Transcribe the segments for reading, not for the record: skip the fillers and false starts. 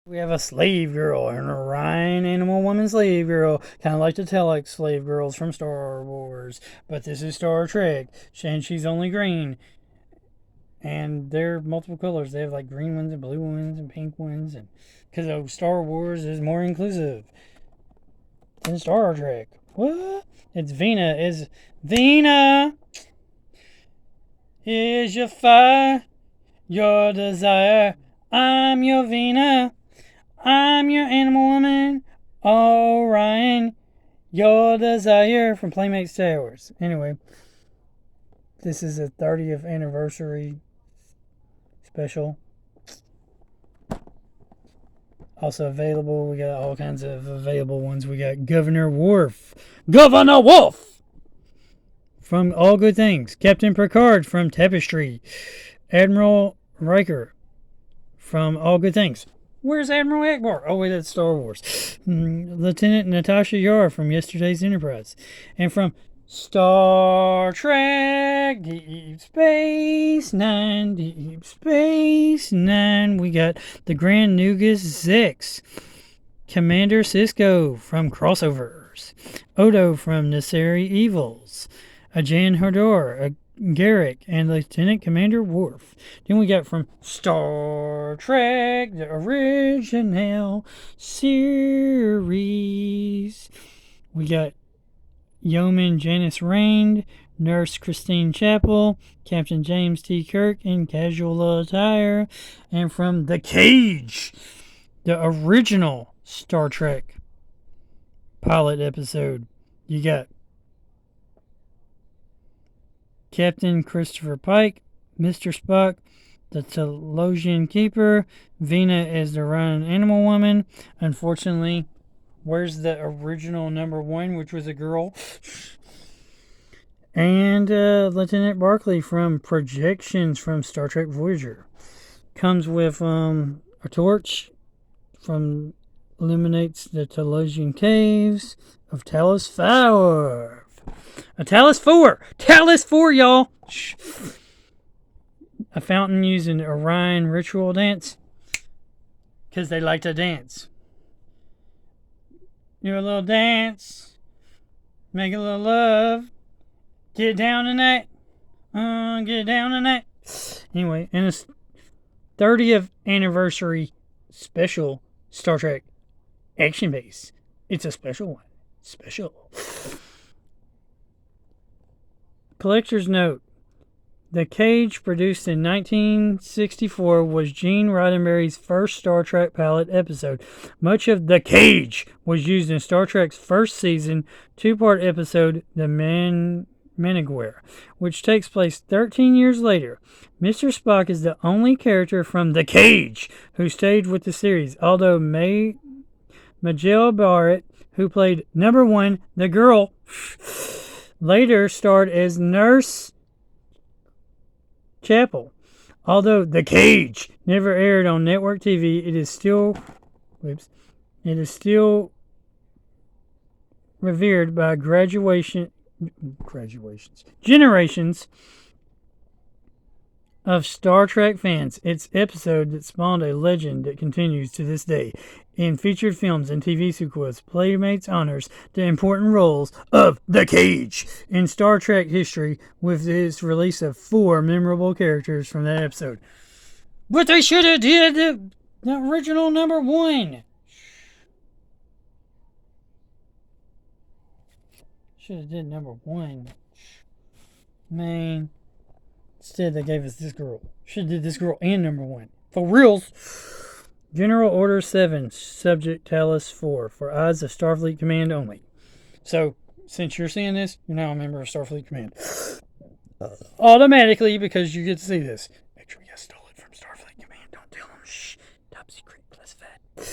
We have a slave girl, an Orion animal woman slave girl, kind of like the Telex slave girls from Star Wars, but this is Star Trek, and she's only green, and they're multiple colors. They have like green ones and blue ones and pink ones, and because Star Wars is more inclusive than Star Trek. What? It's Vina. Is Vina? Is your fire your desire? I'm your Vina. I'm your animal woman, Orion, your desire from Playmates Towers. Anyway, this is a 30th anniversary special. Also available, we got all kinds of available ones. We got Governor Wolf from All Good Things, Captain Picard from Tapestry, Admiral Riker from All Good Things. Where's Admiral Akbar? Oh, wait, that's Star Wars. Lieutenant Natasha Yar from Yesterday's Enterprise. And from Star Trek Deep Space Nine, we got the Grand Nugas Zix, Commander Cisco from Crossovers, Odo from Necessary Evils, Ajan Hodor, Garrick, and Lieutenant Commander Worf. Then we got from Star Trek, the original series. We got Yeoman Janice Rain, Nurse Christine Chappell, Captain James T. Kirk in casual attire, and from The Cage, the original Star Trek pilot episode, you got Captain Christopher Pike, Mr. Spock, the Telosian Keeper, Vina is the Ryan Animal Woman. Unfortunately, where's the original number one, which was a girl? And Lieutenant Barclay from Projections from Star Trek Voyager. Comes with a torch from illuminates the Telosian caves of Talos 4. A Talos 4! Talos 4, y'all! Shh. A fountain using Orion ritual dance. Because they like to dance. Do a little dance. Make a little love. Get down tonight. Get down tonight. Anyway, and it's 30th anniversary special Star Trek action base. It's a special one. Special. Collector's note. The Cage, produced in 1964, was Gene Roddenberry's first Star Trek pilot episode. Much of The Cage was used in Star Trek's first season, two-part episode, The Manowar, which takes place 13 years later. Mr. Spock is the only character from The Cage who stayed with the series, although Majel Barrett, who played number one, the girl, later starred as Nurse Chapel. Although The Cage never aired on network TV, it is still revered by generations of Star Trek fans. Its episode that spawned a legend that continues to this day. In featured films and TV sequels, Playmates honors the important roles of The Cage in Star Trek history with its release of 4 memorable characters from that episode. But they should have did the original number 1. Should have did number 1. Man. Instead, they gave us this girl. Should have did this girl and number 1. For reals. General Order 7, Subject Talos 4, for eyes of Starfleet Command only. So, since you're seeing this, you're now a member of Starfleet Command. Automatically, because you get to see this. Make sure you stole it from Starfleet Command. Don't tell them. Shh. Top secret plus fat.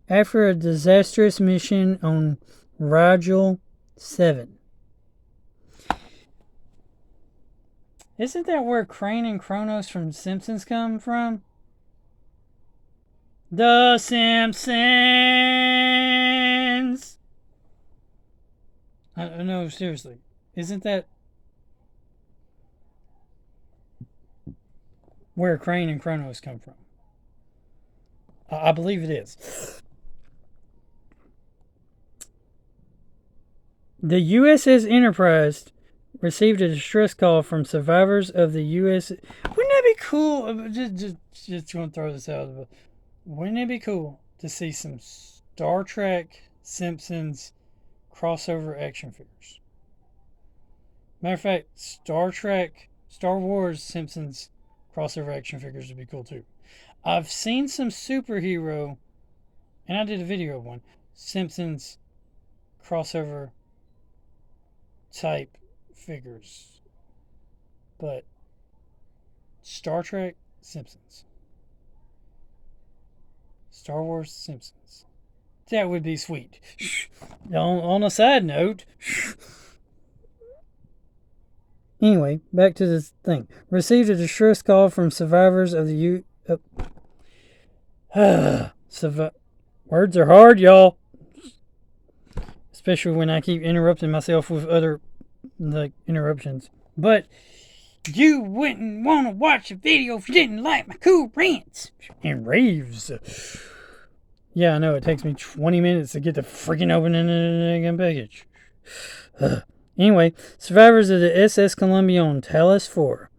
After a disastrous mission on Rigel 7. Isn't that where Crane and Kronos from Simpsons come from? The Simpsons! No, seriously. Isn't that where Crane and Kronos come from? I believe it is. The USS Enterprise received a distress call from survivors of the US. Wouldn't that be cool? Just going to throw this out. Wouldn't it be cool to see some Star Trek Simpsons crossover action figures? Matter of fact, Star Wars Simpsons crossover action figures would be cool too. I've seen some superhero, and I did a video of one, Simpsons crossover type figures. But Star Trek Simpsons. Star Wars Simpsons. That would be sweet. On a side note, anyway, back to this thing. Received a distress call from survivors of the words are hard, y'all. Especially when I keep interrupting myself with other interruptions. But you wouldn't want to watch a video if you didn't like my cool rants and raves. Yeah, I know, it takes me 20 minutes to get the freaking opening the package. Anyway, survivors of the SS Columbia on Talos 4.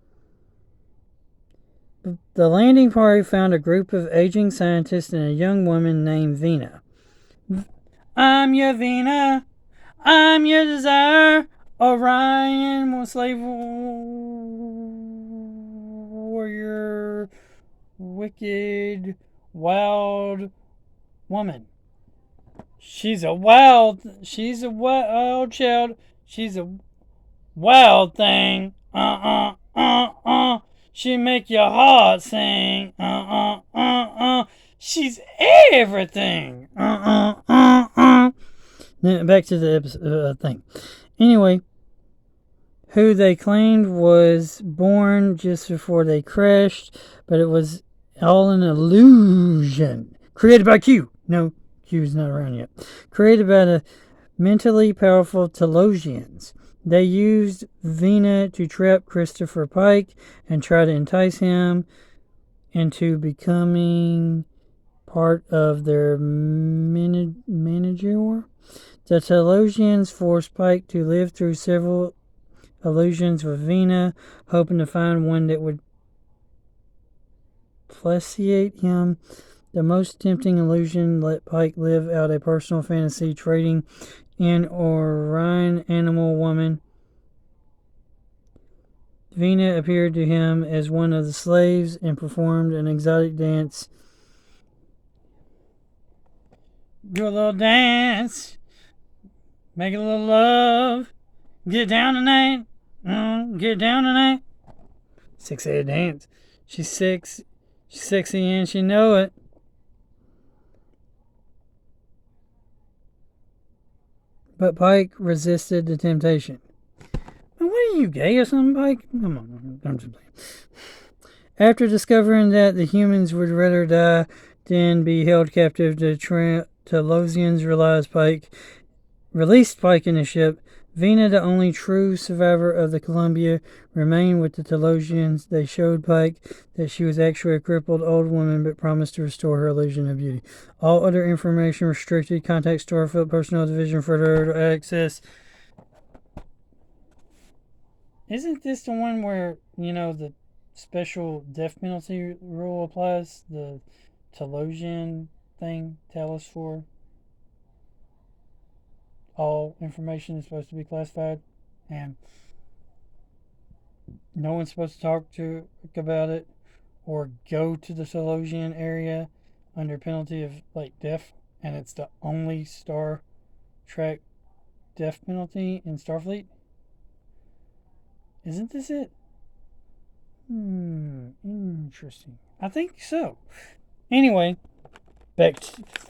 The landing party found a group of aging scientists and a young woman named Vina. I'm your Vina. I'm your desire. Orion was slave warrior. Wicked, wild woman. She's a wild child. She's a wild thing. She make your heart sing. She's everything. Back to the episode thing. Anyway, who they claimed was born just before they crashed, but it was all an illusion created by Q. No, Q's not around yet. Created by the mentally powerful Telosians. They used Vina to trap Christopher Pike and try to entice him into becoming part of their manager. The Telosians forced Pike to live through several illusions with Vina, hoping to find one that would placiate him. The most tempting illusion let Pike live out a personal fantasy, trading an Orion animal woman. Vina appeared to him as one of the slaves and performed an exotic dance. Do a little dance. Make a little love. Get down tonight. Get down tonight. Six-headed dance. She's sexy and she know it. But Pike resisted the temptation. What are you, gay or something, Pike? Come on, I'm just playing. After discovering that the humans would rather die than be held captive, the Telosians released Pike in the ship. Vina, the only true survivor of the Columbia, remained with the Telosians. They showed Pike that she was actually a crippled old woman, but promised to restore her illusion of beauty. All other information restricted. Contact Starfleet Personnel Division for further access. Isn't this the one where, the special death penalty rule applies? The Telosian thing, Talos 4? All information is supposed to be classified, and no one's supposed to talk about it or go to the Telosian area under penalty of death, and it's the only Star Trek death penalty in Starfleet. Isn't this it? Interesting. I think so. Anyway,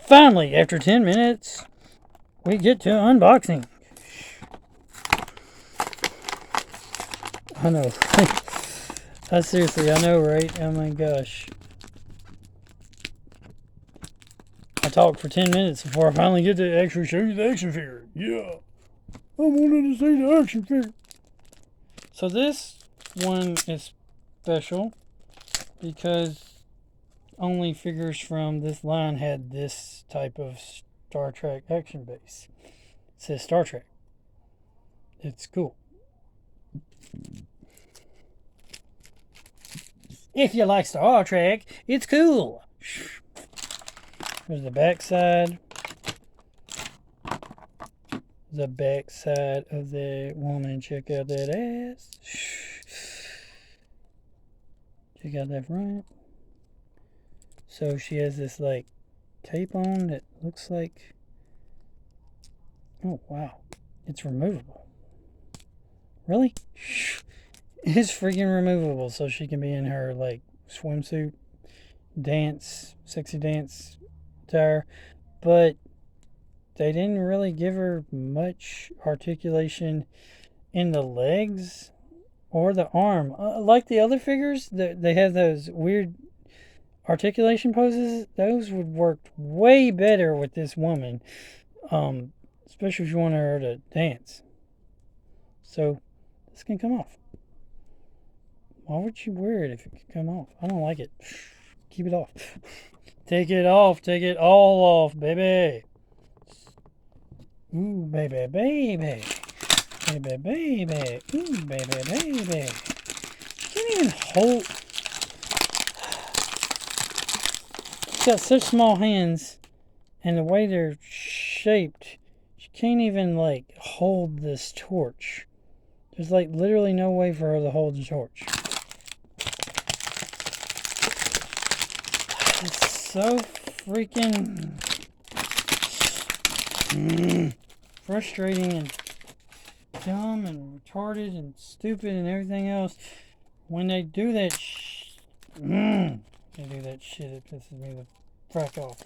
finally, after 10 minutes, we get to unboxing. I know. Seriously, I know, right? Oh my gosh. I talked for 10 minutes before I finally get to actually show you the action figure. Yeah. I wanted to see the action figure. So this one is special because only figures from this line had this type of Star Trek action base. It says Star Trek. It's cool. If you like Star Trek, it's cool. There's the backside. The backside of the woman. Check out that ass. Check out that front. So she has this like cape on that looks like. Oh wow, it's removable. Really? It's freaking removable, so she can be in her like swimsuit, sexy dance attire. But they didn't really give her much articulation in the legs or the arm. Like the other figures, they have those weird articulation poses. Those would work way better with this woman, especially if you want her to dance. So this can come off. Why would you wear it if it can come off? I don't like it. Keep it off. Take it off. Take it all off, baby. Ooh, baby, baby. Baby, baby. Ooh, baby, baby. Can't even hold. She's got such small hands, and the way they're shaped, she can't even, like, hold this torch. There's, like, literally no way for her to hold the torch. It's so freaking frustrating and dumb and retarded and stupid and everything else. When they do that they do that shit, it pisses me the frack off.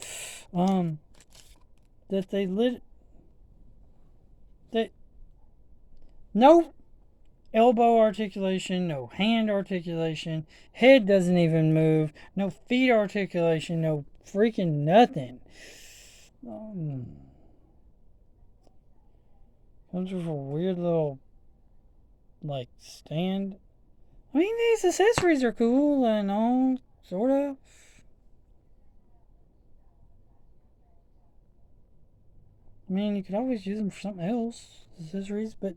That no elbow articulation, no hand articulation, head doesn't even move, no feet articulation, no freaking nothing. Comes with a weird little, like, stand. I mean, these accessories are cool and all, sort of. I mean, you could always use them for something else, accessories, but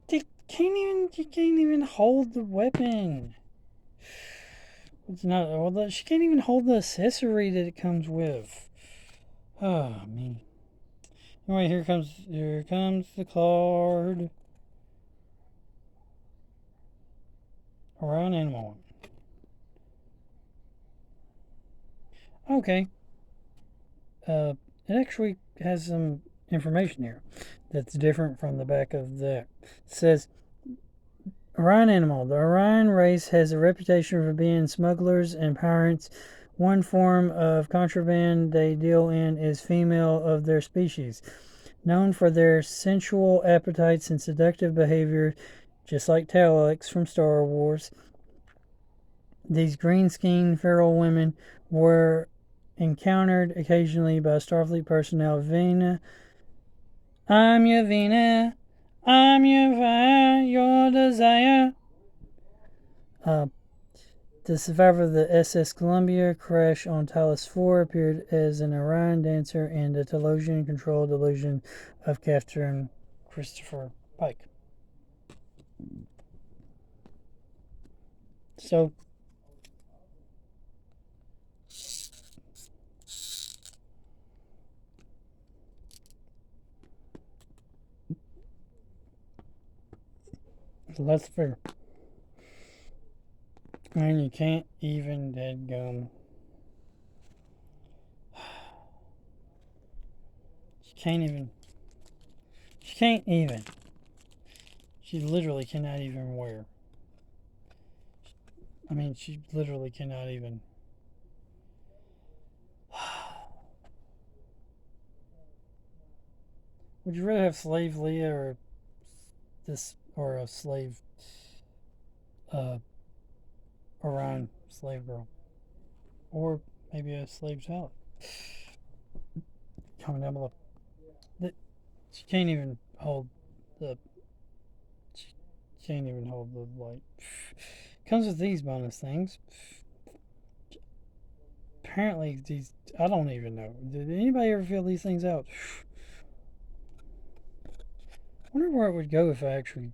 you can't even hold the weapon. It's not, well, she can't even hold the accessory that it comes with. Oh, me. Anyway, here comes the card. Orion Animal. Okay. It actually has some information here that's different from the back of that. It says, Orion Animal. The Orion race has a reputation for being smugglers and pirates. One form of contraband they deal in is female of their species. Known for their sensual appetites and seductive behavior, just like Talix from Star Wars, these green-skinned feral women were encountered occasionally by Starfleet personnel. Vina, I'm your Vina, I'm your fire, your desire. The survivor of the SS Columbia crash on Talos 4 appeared as an Orion dancer in the Telosian controlled illusion of Captain Christopher Pike. So, let's figure. And you can't even deadgum. She can't even. She literally cannot even wear. I mean, she literally cannot even. Would you rather have slave Leah or a slave Orion slave girl? Or maybe a slave child? Comment down below. She can't even hold the. She can't even hold the light. Comes with these bonus things. apparently these, I don't even know. Did anybody ever fill these things out? I wonder where it would go if I actually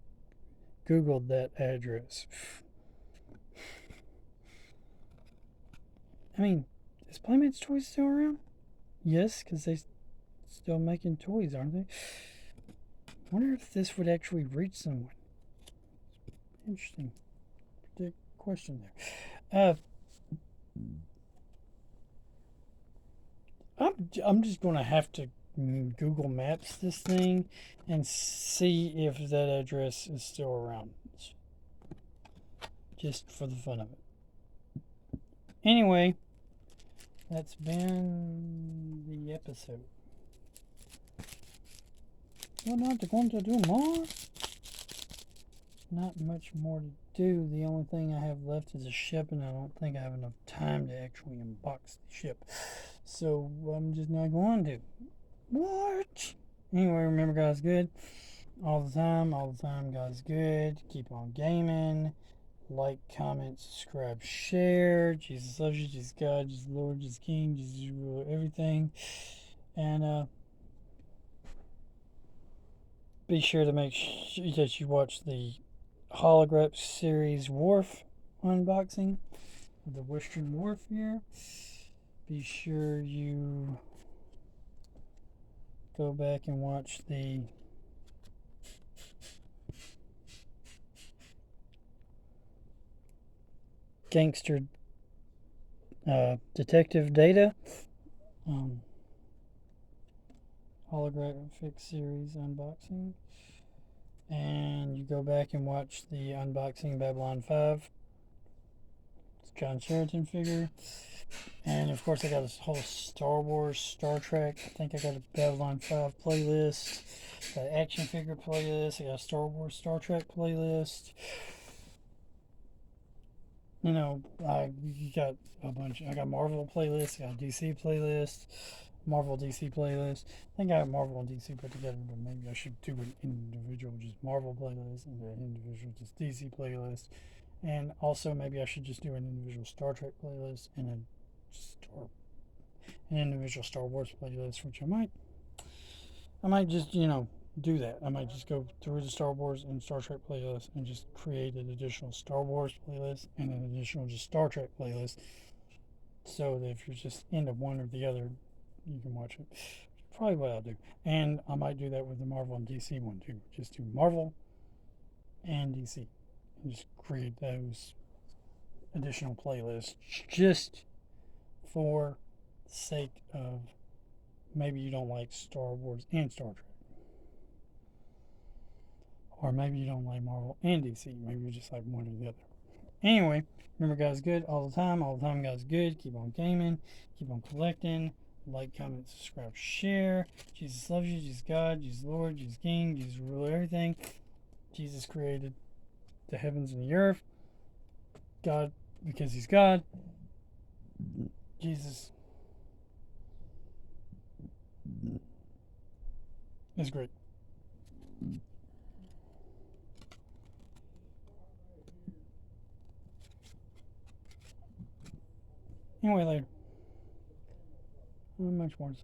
Googled that address. I mean, is Playmates Toys still around? Yes, because they're still making toys, aren't they? I wonder if this would actually reach someone. Interesting question there. I'm just going to have to Google Maps this thing and see if that address is still around. Just for the fun of it. Anyway, that's been the episode. We're not going to do more. Not much more to do. The only thing I have left is a ship, and I don't think I have enough time to actually unbox the ship. So I'm just not going to. What? Anyway, remember, guys, good. All the time, guys, good. Keep on gaming. Like, comment, subscribe, share. Jesus loves you. Jesus God. Jesus Lord. Jesus King. Jesus rule everything. And be sure to make sure that you watch the holograph series Wharf unboxing of the Western Wharf here. Be sure you go back and watch the Gangster Detective Data holographic series unboxing. And you go back and watch the unboxing Babylon 5. It's John Sheraton figure. And of course, I got this whole Star Wars, Star Trek. I think I got a Babylon 5 playlist, got an action figure playlist, I got a Star Wars, Star Trek playlist. You know, I got a bunch. I got Marvel playlist, I got a DC playlist, Marvel DC playlist. I think I have Marvel and DC put together, but maybe I should do an individual just Marvel playlist and an individual just DC playlist. And also maybe I should just do an individual Star Trek playlist and an individual Star Wars playlist, which I might just, do that. I might just go through the Star Wars and Star Trek playlist and just create an additional Star Wars playlist and an additional just Star Trek playlist, so that if you're just into one or the other, you can watch it. Probably what I'll do. And I might do that with the Marvel and DC one too. Just do Marvel and DC and just create those additional playlists just for the sake of maybe you don't like Star Wars and Star Trek. Or maybe you don't like Marvel and DC. Maybe you just like one or the other. Anyway, remember, guys, good all the time, guys, good. Keep on gaming, keep on collecting. Like, comment, subscribe, share. Jesus loves you. Jesus God. Jesus Lord. Jesus King. Jesus rule everything. Jesus created the heavens and the earth. God, because he's God. Jesus is great. Anyway, later. Not much more to say.